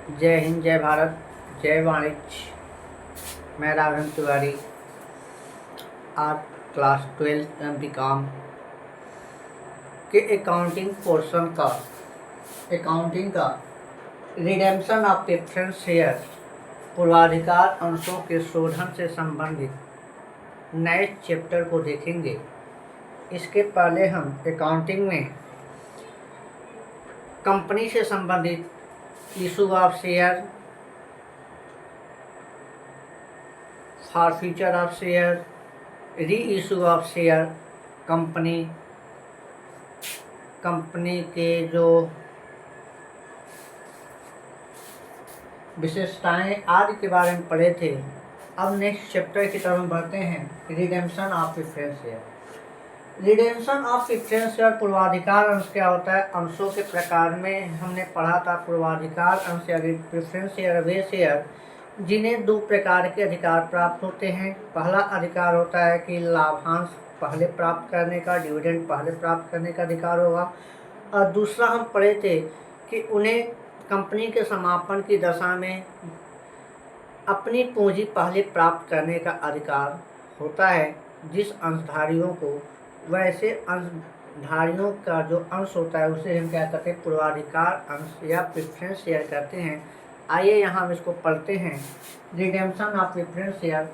जय हिंद, जय भारत, जय वाणिज्य। मैं राघवेंद्र तिवारी, आप क्लास 12 बीकॉम के अकाउंटिंग का रिडेम्पशन ऑफ प्रेफरेंस शेयर पूर्वाधिकार अंशों के शोधन से संबंधित नए चैप्टर को देखेंगे। इसके पहले हम अकाउंटिंग में कंपनी से संबंधित issue of share, forfeiture of share, री इशू ऑफ शेयर, कंपनी के जो विशेषताएं आदि के बारे में पढ़े थे। अब नेक्स्ट चैप्टर की तरफ बढ़ते हैं, redemption of preference share. Redemption of preference share पूर्वाधिकार अंश क्या होता है? अंशों के प्रकार में हमने पढ़ा था पूर्वाधिकार अंश या प्रेफरेंस शेयर वे शेयर जिन्हें दो प्रकार के अधिकार प्राप्त होते हैं। पहला अधिकार होता है कि लाभांश पहले प्राप्त करने का, डिविडेंड पहले प्राप्त करने का अधिकार होगा, और दूसरा हम पढ़े थे कि उन्हें कंपनी के समापन की दशा में अपनी पूंजी पहले प्राप्त करने का अधिकार होता है। जिस अंशधारियों को वैसे अंशधारियों का जो अंश होता है उसे हम क्या कहते हैं? पूर्वाधिकार अंश या प्रेफरेंस शेयर कहते हैं। आइए यहाँ हम इसको पढ़ते हैं। Redemption of preference share.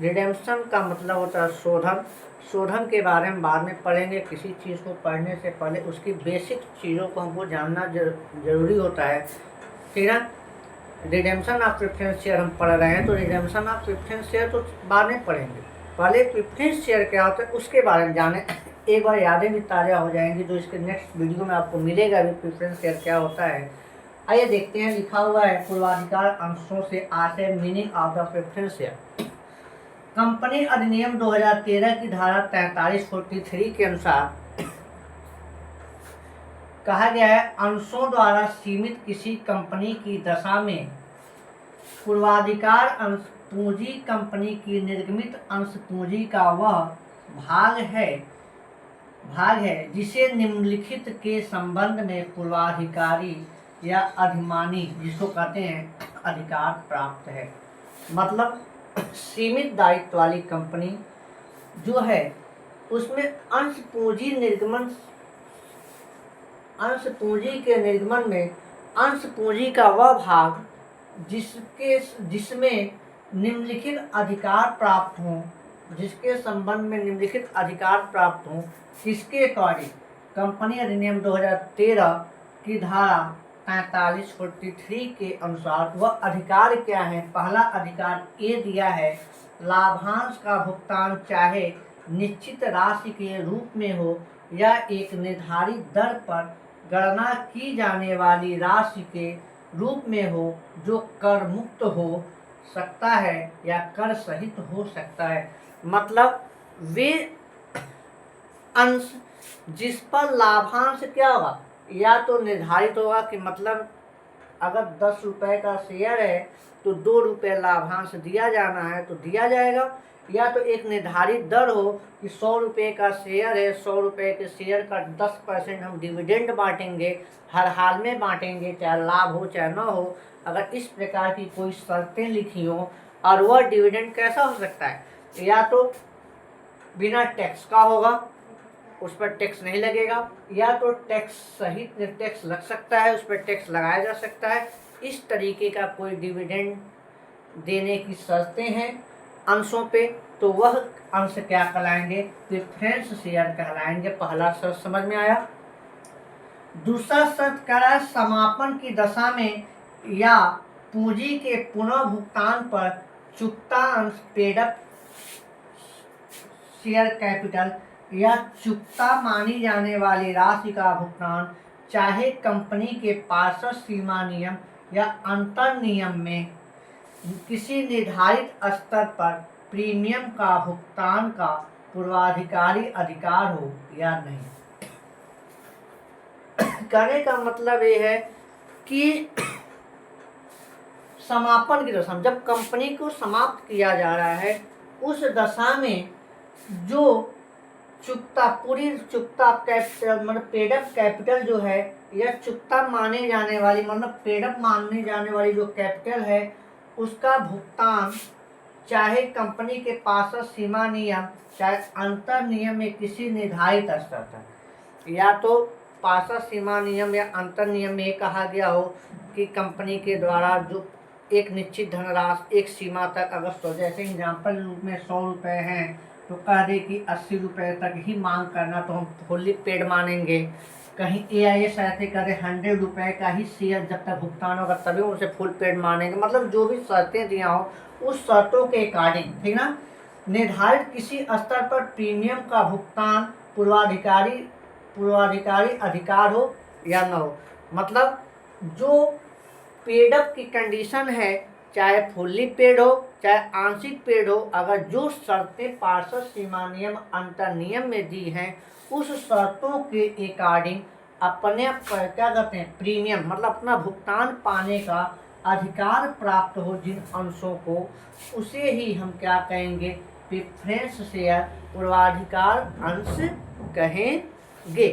Redemption का मतलब होता है शोधन। शोधन के बारे में बाद में पढ़ेंगे। किसी चीज़ को पढ़ने से पहले उसकी बेसिक चीज़ों को हमको जानना जरूरी होता है। ठीक है, रिडेम्पशन ऑफ प्रेफरेंस शेयर हम पढ़ रहे हैं तो रिडेम्पशन ऑफ प्रेफरेंस शेयर तो बाद में पढ़ेंगे। पहले प्रेफरेंस शेयर क्या होता है उसके बारे में जाने, एक बार यादें भी ताज़ा हो जाएंगी जो इसके नेक्स्ट वीडियो में आपको मिलेगा भी प्रेफरेंस शेयर क्या होता है। आइए देखते हैं, लिखा हुआ है पूर्वाधिकार अंशों से आशय, meaning of the preference share. Company अधिनियम 2013 की धारा 4343 के अनुसार कहा गया है, अंशों द्वारा सीमित किसी कंपनी की दशा में पूर्वाधिकार अंश पूंजी कंपनी की निर्गमित अंश पूंजी का वह भाग है जिसे निम्नलिखित के संबंध में पूर्वाधिकारी या अधिमानी, जिसको कहते हैं, अधिकार प्राप्त है। मतलब सीमित दायित्व वाली कंपनी जो है उसमें अंश पूंजी के निर्गमन में अंश पूंजी का वह भाग जिसमें निम्नलिखित अधिकार प्राप्त हों, जिसके संबंध में निम्नलिखित अधिकार प्राप्त हों, किसके अकॉर्डिंग? कंपनी अधिनियम 2013 की धारा 4343 के अनुसार वह अधिकार क्या है? पहला अधिकार ये दिया है, लाभांश का भुगतान चाहे निश्चित राशि के रूप में हो या एक निर्धारित दर पर गणना की जाने वाली राशि के रूप में हो, जो कर मुक्त हो सकता है या कर सहित हो सकता है। मतलब वे अंश जिस पर लाभांश क्या होगा, या तो निर्धारित होगा कि मतलब अगर 10 रुपये का शेयर है तो 2 रुपये लाभांश दिया जाना है तो दिया जाएगा, या तो एक निर्धारित दर हो कि 100 रुपये का शेयर है, 100 रुपये के शेयर का 10% हम डिविडेंड बांटेंगे, हर हाल में बांटेंगे, चाहे लाभ हो चाहे ना हो। अगर इस प्रकार की कोई शर्तें लिखी हो, और वह डिविडेंड कैसा हो सकता है? या तो बिना टैक्स का होगा, उस पर टैक्स नहीं लगेगा, या तो टैक्स सहित टैक्स लग सकता है, उस पर टैक्स लगाया जा सकता है। इस तरीके का कोई डिविडेंड देने की शर्तें हैं अंशों पे, तो वह अंश क्या कहलाएंगे? प्रेफरेंस शेयर कहलाएंगे। पहला शर्त समझ में आया। दूसरा शर्त कह रहा है, समापन की दशा में या पूंजी के पुनः भुगतान पर चुकता अंश, पेड अप शेयर कैपिटल या चुकता मानी जाने वाली राशि का भुगतान, चाहे कंपनी के पार्षद सीमा नियम या अंतर नियम में किसी निर्धारित स्तर पर प्रीमियम का भुगतान का पूर्वाधिकारी अधिकार हो या नहीं। कहने का मतलब ये है कि समापन की दशा में, जब कंपनी को समाप्त किया जा रहा है, उस दशा में जो पूरी चुकता कैपिटल मतलब पेड अप कैपिटल जो है या चुकता माने जाने वाली मतलब पेड अप माने जाने वाली जो कैपिटल है उसका भुगतान चाहे कंपनी के पास सीमा नियम चाहे अंतर नियम में किसी निर्धारित स्तर तक, या तो पासा सीमा नियम या अंतर नियम में ये कहा गया हो कि कंपनी के द्वारा जो एक निश्चित धनराशि एक सीमा तक अगर जैसे एग्जाम्पल रूप में 100 रुपये हैं तो कह दे कि 80 रुपये तक ही मांग करना तो हम फुल्ली पेड मानेंगे। कहीं AIS ऐसे करे 100 रुपये का ही शेयर जब तक भुगतान होगा तभी उसे फुल पेड मानेंगे। मतलब जो भी शर्तें दिया हो उस शर्तों के अकॉर्डिंग, ठीक ना, निर्धारित किसी स्तर पर प्रीमियम का भुगतान पूर्वाधिकारी अधिकार हो या न हो। मतलब जो पेड अप की कंडीशन है चाहे फुल्ली पेड हो चाहे आंशिक पेड हो, अगर जो शर्तें पार्षद सीमा नियम अंतर नियम में दी हैं उस शर्तों के अकॉर्डिंग अपने क्या कहते हैं प्रीमियम मतलब अपना भुगतान पाने का अधिकार प्राप्त हो जिन अंशों को, उसे ही हम क्या कहेंगे प्रेफरेंस शेयर पूर्वाधिकार अंश कहेंगे।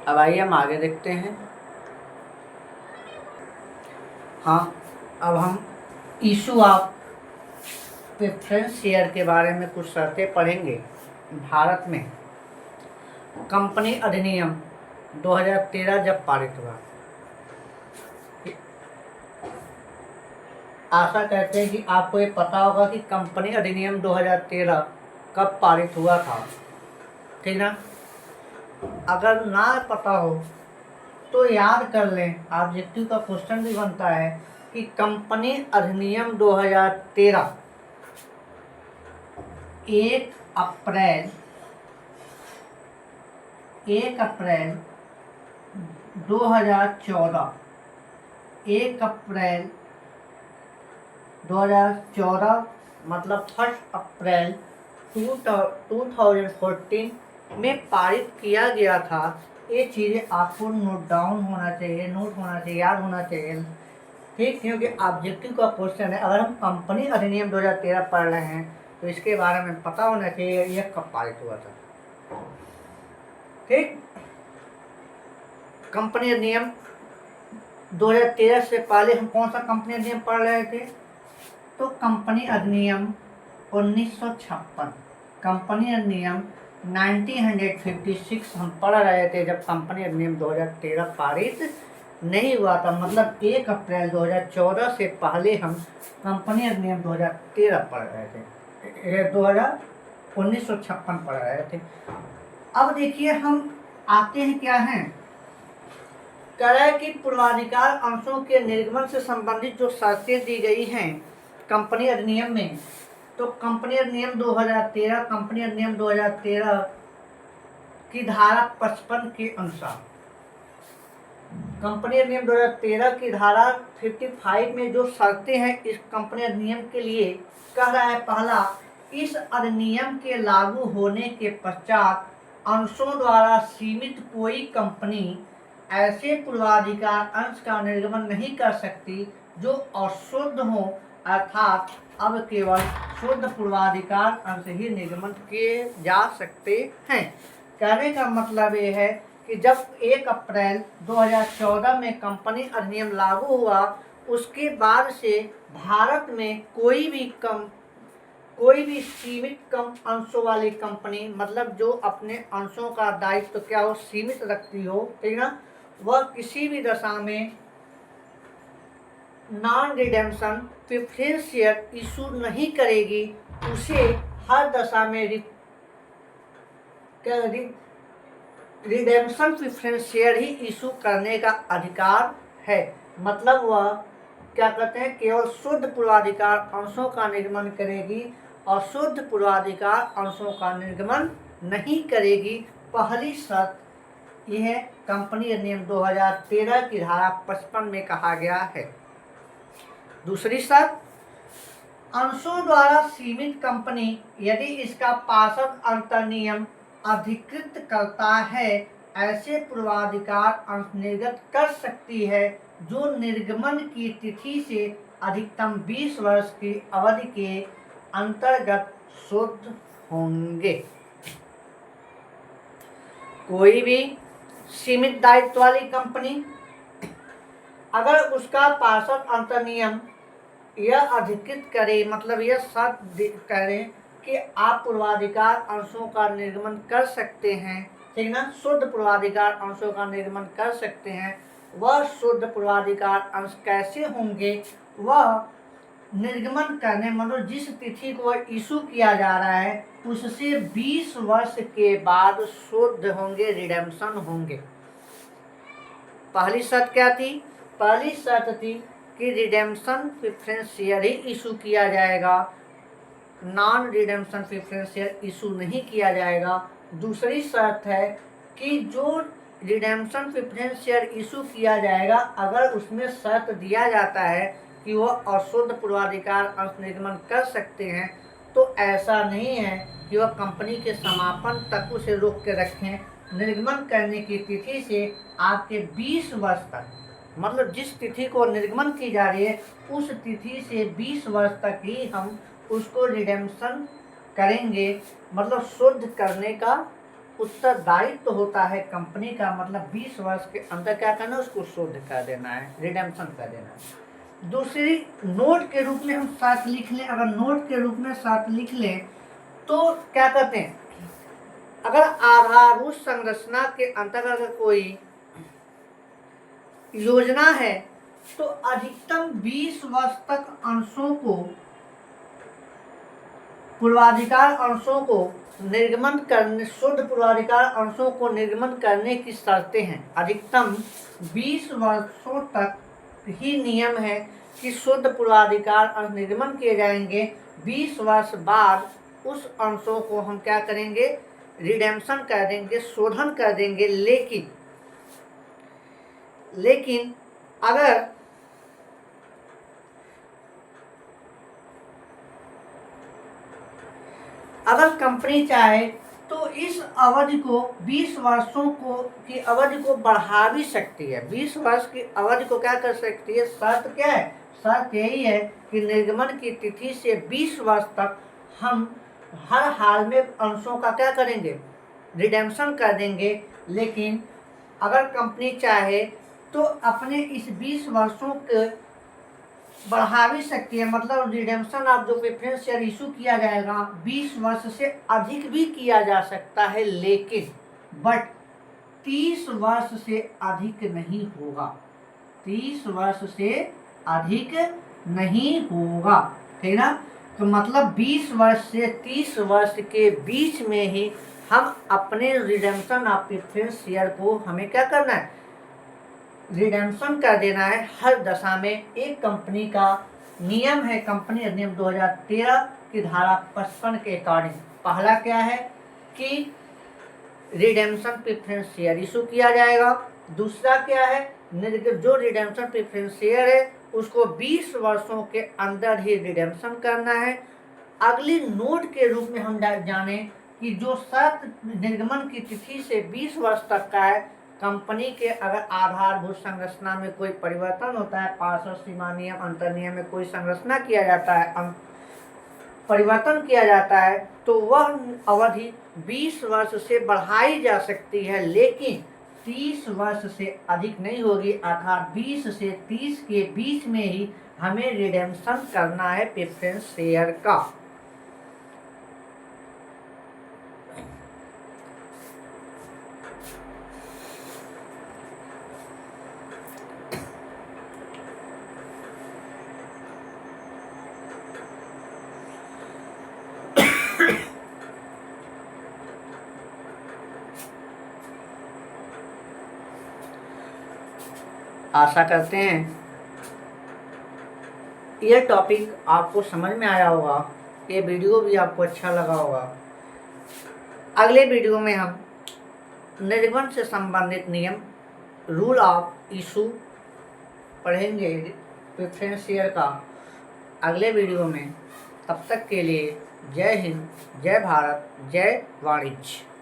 अब आइए हम आगे देखते हैं। हाँ, अब हम इशू ऑफ प्रेफरेंस शेयर के बारे में कुछ शर्तें पढ़ेंगे। भारत में कंपनी अधिनियम 2013 जब पारित हुआ, आशा करते हैं कि आपको ये पता होगा कि कंपनी अधिनियम 2013 कब पारित हुआ था, ठीक ना। अगर ना पता हो तो याद कर लें, ऑब्जेक्टिव का क्वेश्चन भी बनता है कि कंपनी अधिनियम 2013 1 अप्रैल 2014 1 अप्रैल 2014 मतलब 1 अप्रैल 2014 में पारित किया गया था। ये चीज़ें आपको नोट डाउन होना चाहिए, नोट होना चाहिए, याद होना चाहिए, ठीक, क्योंकि ऑब्जेक्टिव का क्वेश्चन है। अगर हम कंपनी अधिनियम 2013 पढ़ रहे हैं तो इसके बारे में पता होना चाहिए यह कब पारित हुआ था, ठीक। कंपनी अधिनियम 2013 से पहले हम कौन सा कंपनी अधिनियम पढ़ रहे थे, तो कंपनी अधिनियम 1956, कंपनी अधिनियम 1956 हम पढ़ रहे थे जब कंपनी अधिनियम 2013 पारित नहीं हुआ था। मतलब 1 अप्रैल 2014 से पहले हम कंपनी अधिनियम 2013 पढ़ रहे थे, 1956 पढ़ रहे थे। अब देखिए हम आते हैं क्या हैं, कह रहा है कि पूर्वाधिकार अंशों के निर्गमन से संबंधित जो शर्तें दी गई हैं कंपनी अधिनियम में, तो कंपनी अधिनियम 2013 कंपनी अधिनियम 2013 की धारा 55 के अनुसार, कंपनी अधिनियम 2013 की धारा 55 में जो शर्तें हैं इस कंपनी अधिनियम के लिए, कह रहा है पहला, इस अधिनियम के लागू होने के पश्चात अंशों द्वारा सीमित कोई कंपनी ऐसे पूर्वाधिकार अंश का निर्गमन नहीं कर सकती जो अशुद्ध हो, अर्थात अब केवल शुद्ध पूर्वाधिकार अंश ही निर्गमन किए जा सकते हैं। कहने का मतलब ये है कि जब 1 अप्रैल 2014 में कंपनी अधिनियम लागू हुआ उसके बाद से भारत में कोई भी कोई भी सीमित कम अंशों वाली कंपनी, मतलब जो अपने अंशों का दायित्व क्या हो, सीमित रखती हो, ठीक ना, वह किसी भी दशा में non redemption preference share issue नहीं करेगी। उसे हर दशा में रिडेम्पशन प्रेफरेंस शेयर ही इशू करने का अधिकार है। मतलब वह क्या कहते हैं, केवल शुद्ध पूर्वाधिकार अंशों का निर्गमन करेगी और शुद्ध पूर्वाधिकार अंशों का निर्गमन नहीं करेगी। पहली शर्त यह कंपनी अधिनियम 2013 की धारा 55 में कहा गया है। दूसरी शर्त, अंशों द्वारा सीमित कंपनी यदि इसका पार्षद अंतर्नियम अधिकृत करता है, ऐसे पूर्वाधिकार अंश निर्गत कर सकती है जो निर्गमन की तिथि से अधिकतम 20 वर्ष की अवधि के अंतर्गत शुद्ध होंगे। कोई भी सीमित दायित्व वाली कंपनी अगर उसका पार्षद अंतर्नियम यह अधिकृत करे, मतलब यह शर्त करें कि आप पूर्वाधिकार अंशों का निर्गमन कर सकते हैं, ठीक ना, शुद्ध पूर्वाधिकार अंशों का निर्गमन कर सकते हैं। वह शुद्ध पूर्वाधिकार अंश कैसे होंगे, वह निर्गमन करने, मतलब जिस तिथि को इशू किया जा रहा है उससे 20 वर्ष के बाद शुद्ध होंगे, रिडेम्पशन होंगे। पहली शर्त क्या थी? पहली शर्त थी कि रिडेम्पशन प्रेफरेंस शेयर ही इशू किया जाएगा, non redemption preference share issue नहीं किया जाएगा। दूसरी शर्त है कि जो रिडेम्पशन प्रेफरेंस शेयर इशू किया जाएगा, अगर उसमें शर्त दिया जाता है कि वह अशुद्ध पूर्वाधिकार अंश निर्गमन कर सकते हैं, तो ऐसा नहीं है कि वह कंपनी के समापन तक उसे रोक के रखें। निर्गमन करने की तिथि से आपके 20 वर्ष तक, मतलब जिस तिथि को निर्गमन की जा रही है उस तिथि से 20 वर्ष तक ही हम उसको रिडेम्पशन करेंगे। मतलब शुद्ध करने का उत्तरदायित्व होता है कंपनी का, मतलब 20 वर्ष के अंदर क्या करना है, उसको शुद्ध कर देना है, रिडेम्पशन कर देना है। दूसरी नोट के रूप में हम शर्त लिख लें, अगर नोट के रूप में शर्त लिख लें तो क्या कहते हैं, अगर आधारभूत संरचना के अंतर्गत अगर कोई योजना है तो अधिकतम 20 वर्ष तक अंशों को, पूर्वाधिकार अंशों को निर्गमन करने, शुद्ध पूर्वाधिकार अंशों को निर्गमन करने की शर्तें हैं। अधिकतम 20 वर्षों तक ही नियम है कि शुद्ध पूर्वाधिकार अंश निर्गमन किए जाएंगे। 20 वर्ष बाद उस अंशों को हम क्या करेंगे, रिडेम्पशन कर देंगे, शोधन कर देंगे। लेकिन अगर कंपनी चाहे तो इस अवधि को, 20 वर्षों की अवधि को बढ़ा भी सकती है। 20 वर्ष की अवधि को क्या कर सकती है, शर्त क्या है, शर्त यही है कि निर्गमन की तिथि से 20 वर्ष तक हम हर हाल में अंशों का क्या करेंगे, रिडेम्पशन कर देंगे। लेकिन अगर कंपनी चाहे तो अपने इस 20 वर्षों के बढ़ा भी सकती है, मतलब रिडेम्पशन ऑफ जो प्रेफरेंस शेयर इशू किया जाएगा 20 वर्ष से अधिक भी किया जा सकता है, लेकिन 30 वर्ष से अधिक नहीं होगा, 30 वर्ष से अधिक नहीं होगा, ठीक ना। तो मतलब 20 वर्ष से 30 वर्ष के बीच में ही हम अपने रिडेम्पशन ऑफ प्रेफरेंस शेयर को हमें क्या करना है, रिडेम्पशन कर देना है हर दशा में। एक कंपनी का नियम है, कंपनी अधिनियम 2013 की धारा 55 के अकॉर्डिंग। पहला क्या है कि रिडेम्पशन प्रेफरेंस शेयर इशू किया जाएगा। दूसरा क्या है, जो रिडेम्पशन प्रेफरेंस शेयर है उसको 20 वर्षों के अंदर ही रिडेम्पशन करना है। अगली नोट के रूप में हम जाने कि जो शर्त निर्गमन की तिथि से 20 वर्ष तक का है, कंपनी के अगर आधारभूत संरचना में कोई परिवर्तन होता है, पार्षद सीमा नियम अंतर्नियम में कोई संरचना किया जाता है, परिवर्तन किया जाता है, तो वह अवधि 20 वर्ष से बढ़ाई जा सकती है, लेकिन 30 वर्ष से अधिक नहीं होगी। अर्थात 20 से 30 के बीच में ही हमें रिडेम्पशन करना है प्रेफरेंस शेयर का। आशा करते हैं यह टॉपिक आपको समझ में आया होगा, ये वीडियो भी आपको अच्छा लगा होगा। अगले वीडियो में हम निर्गमन से संबंधित नियम, रूल ऑफ इशू पढ़ेंगे प्रेफरेंस शेयर का अगले वीडियो में। तब तक के लिए जय हिंद, जय भारत, जय वाणिज्य।